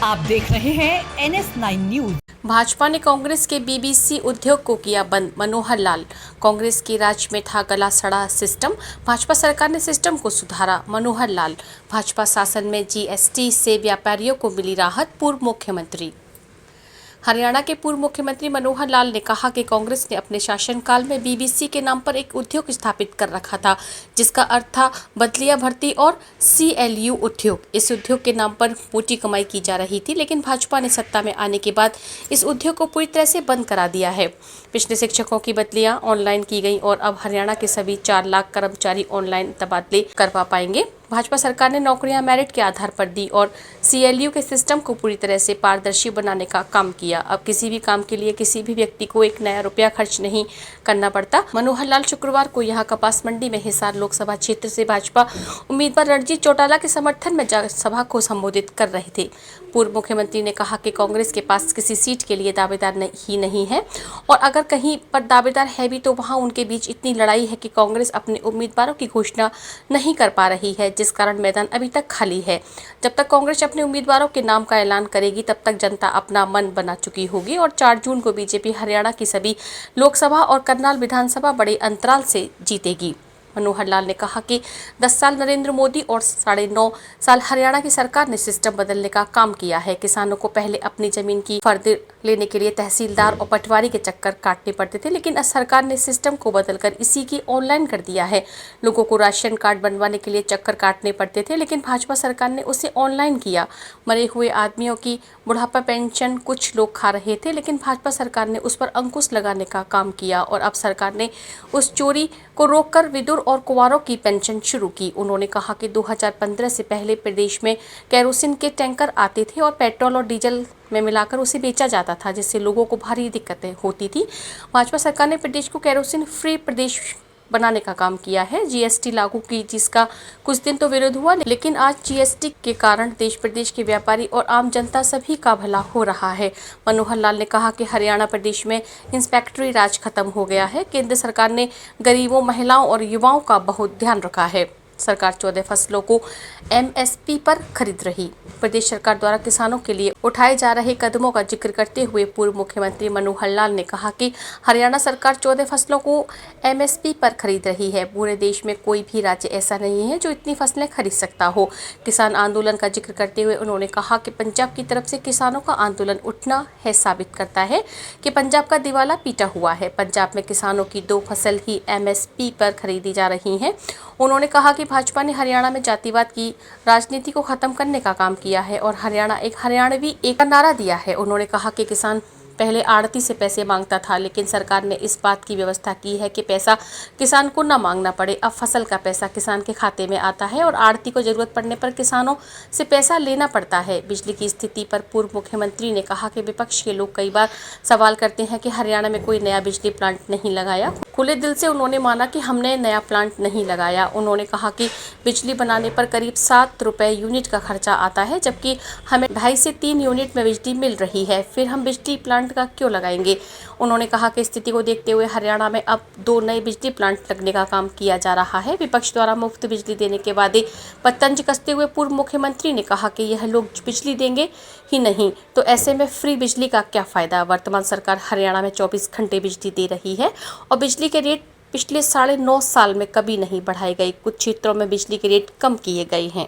आप देख रहे हैं NS9 न्यूज। भाजपा ने कांग्रेस के बीबीसी उद्योग को किया बंद। मनोहर लाल। कांग्रेस के राज में था गला सड़ा सिस्टम, भाजपा सरकार ने सिस्टम को सुधारा। मनोहर लाल। भाजपा शासन में जीएसटी से व्यापारियों को मिली राहत। पूर्व मुख्यमंत्री। हरियाणा के पूर्व मुख्यमंत्री मनोहर लाल ने कहा कि कांग्रेस ने अपने शासनकाल में बीबीसी के नाम पर एक उद्योग स्थापित कर रखा था, जिसका अर्थ था बदलिया भर्ती और CLU उद्योग। इस उद्योग के नाम पर मोटी कमाई की जा रही थी, लेकिन भाजपा ने सत्ता में आने के बाद इस उद्योग को पूरी तरह से बंद करा दिया है। पिछले शिक्षकों की बदलियां ऑनलाइन की गई और अब हरियाणा के सभी 4 लाख कर्मचारी ऑनलाइन तबादले करवा पाएंगे। भाजपा सरकार ने नौकरियां मेरिट के आधार पर दी और CLU के सिस्टम को पूरी तरह से पारदर्शी बनाने का काम किया। अब किसी भी काम के लिए किसी भी व्यक्ति को एक नया रुपया खर्च नहीं करना पड़ता। मनोहर लाल शुक्रवार को यहां कपास मंडी में हिसार लोकसभा क्षेत्र से भाजपा उम्मीदवार रणजीत चौटाला के समर्थन में सभा को संबोधित कर रहे थे। पूर्व मुख्यमंत्री ने कहा कि कांग्रेस के पास किसी सीट के लिए दावेदार ही नहीं है और अगर कहीं पर दावेदार है भी तो वहां उनके बीच इतनी लड़ाई है कि कांग्रेस अपने उम्मीदवारों की घोषणा नहीं कर पा रही है, जिस कारण मैदान अभी तक खाली है। जब तक कांग्रेस अपने उम्मीदवारों के नाम का ऐलान करेगी, तब तक जनता अपना मन बना चुकी होगी और 4 जून को बीजेपी हरियाणा की सभी लोकसभा और करनाल विधानसभा बड़े अंतराल से जीतेगी। मनोहर लाल ने कहा कि 10 साल नरेंद्र मोदी और 9.5 साल हरियाणा की सरकार ने सिस्टम बदलने का काम किया है। किसानों को पहले अपनी जमीन की फर्द लेने के लिए तहसीलदार और पटवारी के चक्कर काटने पड़ते थे, लेकिन सरकार ने सिस्टम को बदलकर इसी की ऑनलाइन कर दिया है। लोगों को राशन कार्ड बनवाने के लिए चक्कर काटने पड़ते थे, लेकिन भाजपा सरकार ने उसे ऑनलाइन किया। मरे हुए आदमियों की बुढ़ापा पेंशन कुछ लोग खा रहे थे, लेकिन भाजपा सरकार ने उस पर अंकुश लगाने का काम किया और अब सरकार ने उस चोरी को रोककर विधुर और कुंवारों की पेंशन शुरू की। उन्होंने कहा कि 2015 से पहले प्रदेश में केरोसिन के टैंकर आते थे और पेट्रोल और डीजल में मिलाकर उसे बेचा जाता था, जिससे लोगों को भारी दिक्कतें होती थी। भाजपा सरकार ने प्रदेश को केरोसिन फ्री प्रदेश बनाने का काम किया है। GST लागू की, जिसका कुछ दिन तो विरोध हुआ, लेकिन आज GST के कारण देश प्रदेश के व्यापारी और आम जनता सभी का भला हो रहा है। मनोहर लाल ने कहा कि हरियाणा प्रदेश में इंस्पेक्टरी राज खत्म हो गया है। केंद्र सरकार ने गरीबों, महिलाओं और युवाओं का बहुत ध्यान रखा है। सरकार 14 फसलों को MSP पर खरीद रही। प्रदेश सरकार द्वारा किसानों के लिए उठाए जा रहे कदमों का जिक्र करते हुए पूर्व मुख्यमंत्री मनोहर लाल ने कहा कि हरियाणा सरकार 14 फसलों को MSP पर खरीद रही है। पूरे देश में कोई भी राज्य ऐसा नहीं है जो इतनी फसलें खरीद सकता हो। किसान आंदोलन का जिक्र करते हुए उन्होंने कहा कि पंजाब की तरफ से किसानों का आंदोलन उठना है साबित करता है कि पंजाब का दिवाला पीटा हुआ है। पंजाब में किसानों की 2 फसल ही MSP पर खरीदी जा रही है। उन्होंने कहा कि भाजपा ने हरियाणा में जातिवाद की राजनीति को खत्म करने का काम किया है और हरियाणा एक हरियाणवी एक का नारा दिया है। उन्होंने कहा कि किसान पहले आड़ती से पैसे मांगता था, लेकिन सरकार ने इस बात की व्यवस्था की है कि पैसा किसान को न मांगना पड़े। अब फसल का पैसा किसान के खाते में आता है और आड़ती को जरूरत पड़ने पर किसानों से पैसा लेना पड़ता है। बिजली की स्थिति पर पूर्व मुख्यमंत्री ने कहा कि विपक्ष के लोग कई बार सवाल करते हैं कि हरियाणा में कोई नया बिजली प्लांट नहीं लगाया। खुले दिल से उन्होंने माना कि हमने नया प्लांट नहीं लगाया। उन्होंने कहा कि बिजली बनाने पर करीब 7 रुपए यूनिट का खर्चा आता है, जबकि हमें 2.5 से 3 यूनिट में बिजली मिल रही है। फिर हम बिजली प्लांट का क्यों लगाएंगे। उन्होंने कहा कि स्थिति को देखते हुए हरियाणा में अब 2 नए बिजली प्लांट लगने का काम किया जा रहा है। विपक्ष द्वारा मुफ्त बिजली देने के वादे पर तंज कसते हुए पूर्व मुख्यमंत्री ने कहा कि यह लोग बिजली देंगे ही नहीं तो ऐसे में फ्री बिजली का क्या फायदा। वर्तमान सरकार हरियाणा में 24 घंटे बिजली दे रही है और बिजली के रेट पिछले 9.5 साल में कभी नहीं बढ़ाए गए। कुछ क्षेत्रों में बिजली के रेट कम किए गए हैं।